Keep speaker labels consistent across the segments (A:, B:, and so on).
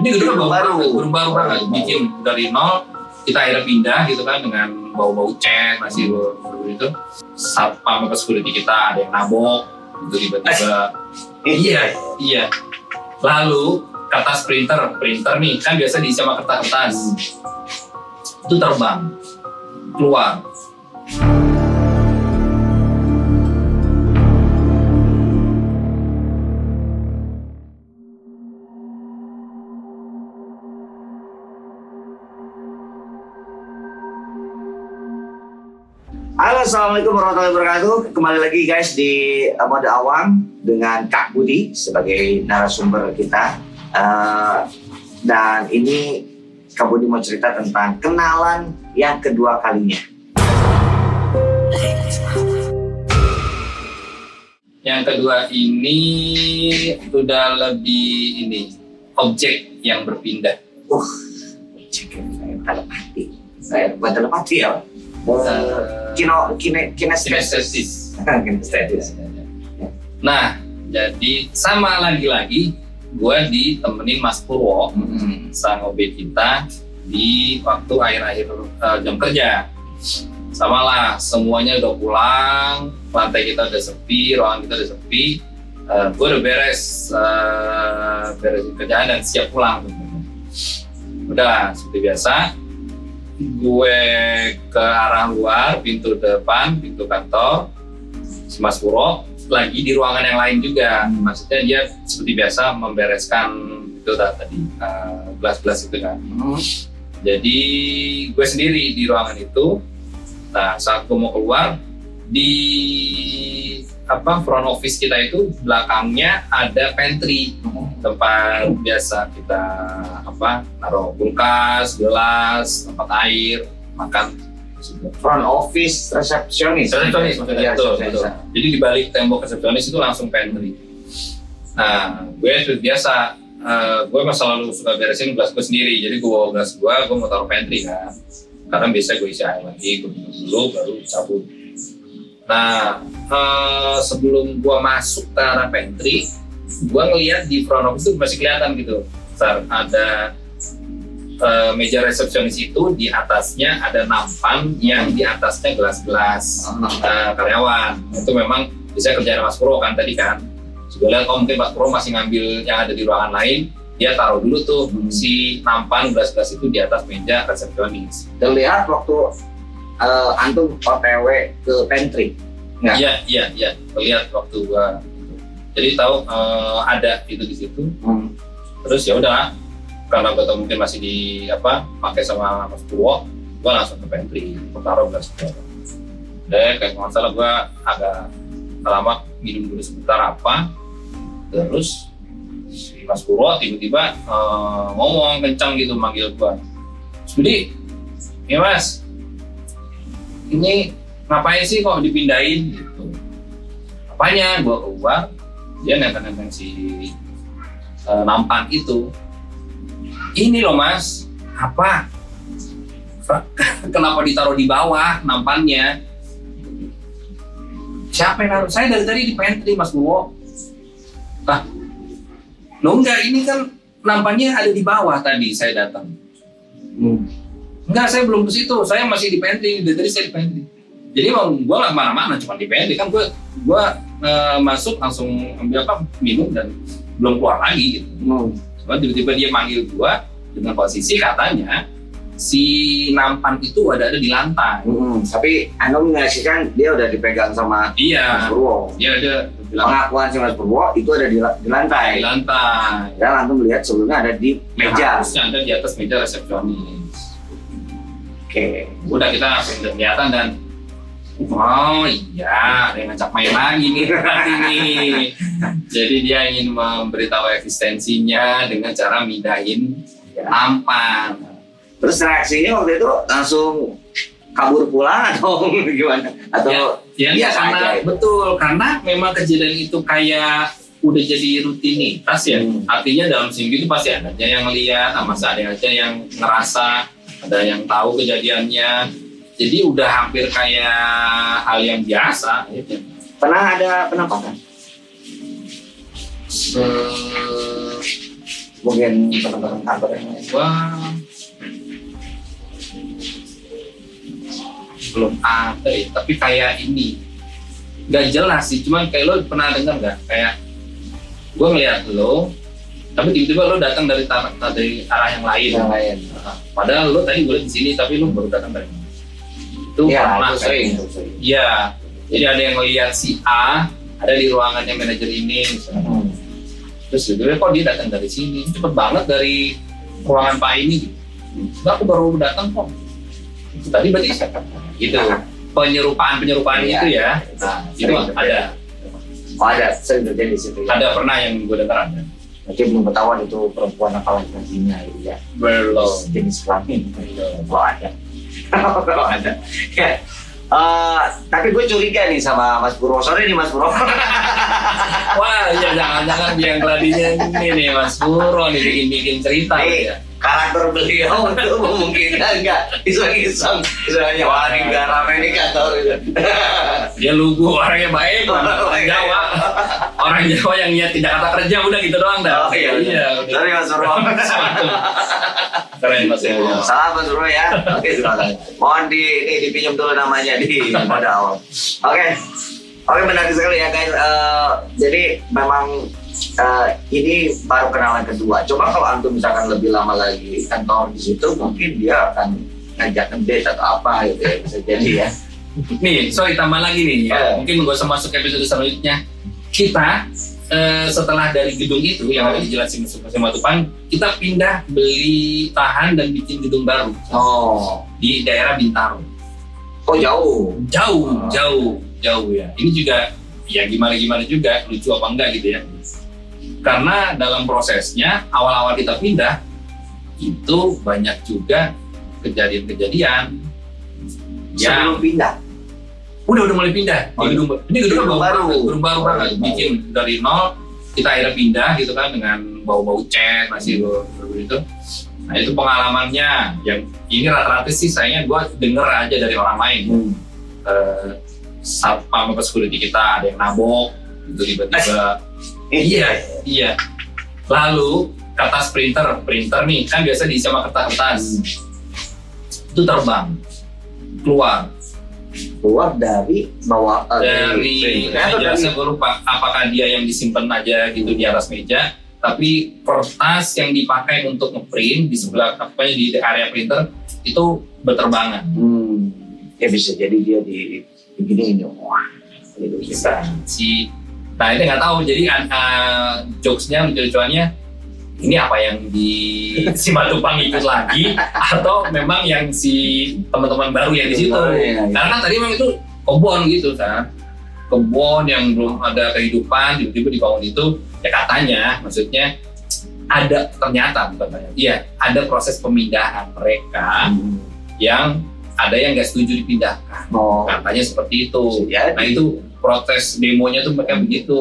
A: Ini gedung baru banget, bikin dari nol. Kita akhirnya pindah gitu kan dengan bau-bau cat masih baru itu. Satpam ke security kita ada yang nabok, itu tiba-tiba. Iya. Lalu kertas printer nih kan biasa diisi sama kertas. Itu terbang keluar.
B: Halo, assalamualaikum warahmatullahi wabarakatuh. Kembali lagi guys di Mode Awam dengan Kak Budi sebagai narasumber kita. Dan ini Kak Budi mau cerita tentang kenalan yang kedua kalinya.
A: Yang kedua ini udah lebih objek yang berpindah.
B: Objek yang telepati. Saya bukan telepati ya. Kinestesis.
A: Nah, jadi sama lagi-lagi gue ditemenin Mas Purwo sang OB kita di waktu akhir-akhir jam kerja. Sama lah, semuanya udah pulang, lantai kita udah sepi, ruangan kita udah sepi. Gue udah beresin kerjaan dan siap pulang. Udah seperti biasa. Gue ke arah luar, pintu depan, pintu kantor. Si Mas Purwo lagi di ruangan yang lain juga. Maksudnya dia seperti biasa membereskan itu tadi gelas-gelas itu kan. Jadi gue sendiri di ruangan itu. Nah, saat gue mau keluar di front office kita itu belakangnya ada pantry, tempat biasa kita naruh kulkas, gelas, tempat air, makan.
B: Front office resepsionis maksudnya.
A: Betul. Jadi di balik tembok resepsionis itu langsung pantry. Nah, gue seperti biasa, gue selalu suka beresin gelas gue sendiri. Jadi gue bawa gelas gue mau taruh pantry kan. Karena biasa gue isi air lagi, gue minum dulu baru cabut. Nah, sebelum gue masuk ke arah pantry, gue ngeliat di front office itu masih kelihatan gitu. Ada meja resepsionis itu, di atasnya ada nampan yang di atasnya gelas-gelas karyawan. Itu memang bisa kerjaan Mas Purwo kan tadi kan. Gue lihat mungkin Mas Purwo masih ngambil yang ada di ruangan lain, dia taruh dulu tuh si nampan gelas-gelas itu di atas meja resepsionis.
B: Terlihat waktu antum OTW ke pantry.
A: Iya. Lihat waktu gua. Jadi tahu ada itu di situ. Terus ya udah, karena gua tahu mungkin masih pakai sama Mas Purwo, gua langsung ke pantry, taruh gelas gua. Deh, kayak masalah gua agak lama minum dulu sebentar terus si Mas Purwo tiba-tiba ngomong kencang gitu manggil gua. Budi, ya Mas, ini ngapain sih kok dipindahin gitu? Apanya? Gua keluar, dia nenteng si nampan itu. Ini loh Mas, apa? Kenapa ditaruh di bawah nampannya? Siapa yang naruh? Saya dari tadi di pantry Mas Purwo. Loh enggak, ini kan nampannya ada di bawah tadi saya datang. Enggak, saya belum ke situ, saya masih di pantry, dari tadi saya di pantry. Jadi emang gue gak kemana-mana, cuma di pantry kan gue masuk langsung ambil minum dan belum keluar lagi gitu. Cuma tiba-tiba dia manggil gue dengan posisi katanya si nampan itu ada di lantai.
B: Tapi Anda mengasihkan dia udah dipegang sama Mas Purwo.
A: Iya, ada.
B: Pengakuan si Mas Purwo itu ada di lantai.
A: Di lantai.
B: Dan antum melihat sebelumnya ada di meja.
A: Harusnya ada di atas meja resepsionis.
B: Oke.
A: Udah kita langsung kelihatan dan oh iya, ada yang ngajak main lagi nih berarti nih. Jadi dia ingin memberitahu eksistensinya dengan cara mindahin nampan.
B: Terus reaksinya waktu itu langsung kabur pulang atau gimana? Atau
A: karena betul, karena memang kejadian itu kayak udah jadi rutinitas ya. Artinya dalam seminggu itu pasti ada aja yang lihat, ada aja yang ngerasa, ada yang tahu kejadiannya. Jadi udah hampir kayak hal yang biasa. Gitu.
B: Pernah ada penampakan? mungkin teman-teman kantor yang lain?
A: Wah, belum ada ya, tapi kayak ini nggak jelas sih, cuman kayak lo pernah dengar nggak kayak gue ngeliat lo tapi tiba-tiba lo datang dari arah yang lain. Padahal lo tadi gue di sini tapi lo baru datang dari mana? Itu
B: Ya,
A: pernah
B: itu sering.
A: Iya, jadi ada yang ngeliat si A ada di ruangannya manajer ini misalnya. Terus tiba-tiba kok dia datang dari sini, cepet banget dari ruangan Pak ini gitu. Aku baru datang kok. Tadi berarti gitu penyerupaan
B: Iya.
A: itu ya. Nah, itu ada.
B: Oh, ada, sering terjadi di situ ya.
A: Ada pernah yang gue dengar ada.
B: Berarti belum ketahuan itu perempuan apa laki-lakinya gitu ya.
A: Belum.
B: Jenis kelamin. Kalau ada. Kalau ada. Ya. Tapi gue curiga nih sama Mas Purwo. Sorry nih Mas Purwo.
A: Wah, ya jangan-jangan biang keladinya ini nih Mas Purwo nih bikin cerita
B: Nih,
A: ya.
B: karakter beliau itu memungkinkan nggak iseng-iseng misalnya wah ini nggak rame nih kantor gitu.
A: Dia lugu, orangnya baik, orang Jawa. Orang Jawa yang niat tidak kata kerja udah gitu doang dah.
B: Oh iya,
A: udah.
B: sorry Mas Purwo.
A: Keren Mas Purwo.
B: Salam Mas Purwo ya. Oke, silakan. Mohon dipinjam dulu namanya di pada awal. Oke, menarik sekali ya guys. Jadi memang ini baru kenalan kedua. Coba kalau antum misalkan lebih lama lagi kantor di situ, mungkin dia akan ngajak ngedate atau apa gitu ya, bisa jadi ya.
A: Nih, sorry tambah lagi nih ya. Mungkin nggak usah masuk episode selanjutnya. Kita setelah dari gedung itu yang tadi dijelasin Mas Matupang, kita pindah beli tahan dan bikin gedung baru. Di daerah Bintaro.
B: Oh jauh.
A: Jauh ya. Ini juga ya gimana juga lucu apa enggak gitu ya. Karena dalam prosesnya awal-awal kita pindah itu banyak juga kejadian-kejadian
B: Sebelum pindah.
A: udah mulai pindah di gedung ini gedung baru banget,
B: Baru.
A: bikin dari nol. Kita akhirnya pindah gitu kan dengan bau-bau cat masih begitu. Nah itu pengalamannya yang ini rata-rata sih sayangnya gue denger aja dari orang lain. Satpam apa security kita ada yang nabok gitu tiba-tiba. Iya. Lalu kertas printer nih kan biasa diisi sama kertas. Itu terbang keluar
B: dari bawah
A: dari meja. Gue lupa apakah dia yang disimpan aja gitu di atas meja, tapi kertas yang dipakai untuk ngeprint di sebelah di area printer itu berterbangan.
B: Ya bisa jadi dia di begini wah itu bisa.
A: Nah itu nggak tahu, jadi jokesnya lucu-lucuannya ini apa yang di si Matupang ikut lagi atau memang yang si teman-teman baru yang di situ. Karena kan tadi memang itu kebun gitu kan, kebun yang belum ada kehidupan tiba-tiba dibangun itu ya katanya, maksudnya ada ada proses pemindahan mereka yang ada yang nggak setuju dipindahkan. Katanya seperti itu. Nah itu protes demonya tuh mereka begitu.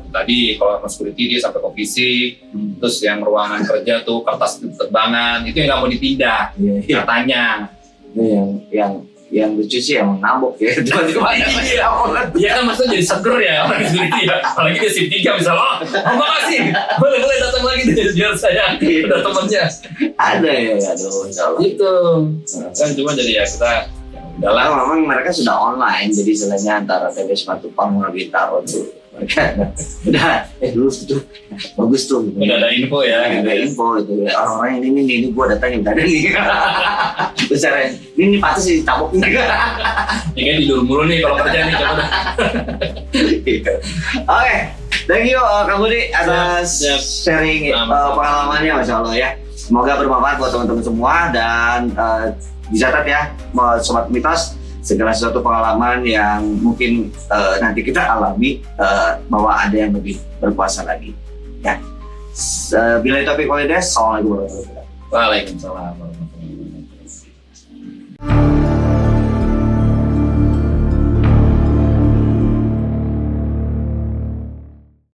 A: Tadi kalau mas security dia sampai ke fisik, terus yang ruangan kerja tuh kertas terbangan itu yang nggak mau dipindah katanya.
B: Yang lucu sih emang nabok ya.
A: Iya kan maksudnya jadi seger ya orang security ya. Apalagi dia shift 3 misalnya, makasih boleh datang lagi deh biar saya udah temennya.
B: Ada ya, aduh insyaallah.
A: Itu kan cuma jadi ya kita udahlah.
B: Memang mereka sudah online, jadi istilahnya antara TBS Matupang sama Bintaro tuh mereka udah dulu itu bagus tuh.
A: Udah ada info ya.
B: Ada info itu orang-orang ini gua datangin tadi nih. Besar ini patut sih tabok nih.
A: Ini kan tidur mulu nih kalau kerja nih coba.
B: Oke, thank you Kak Budi atas sharing pengalamannya, Masya Allah ya. Semoga bermanfaat buat teman-teman semua dan dicatat ya Sobat Mitos, segala sesuatu pengalaman yang mungkin nanti kita alami bahwa ada yang lebih berkuasa lagi ya. Bila topik walidas, assalamualaikum warahmatullahi wabarakatuh.
A: Waalaikumsalam.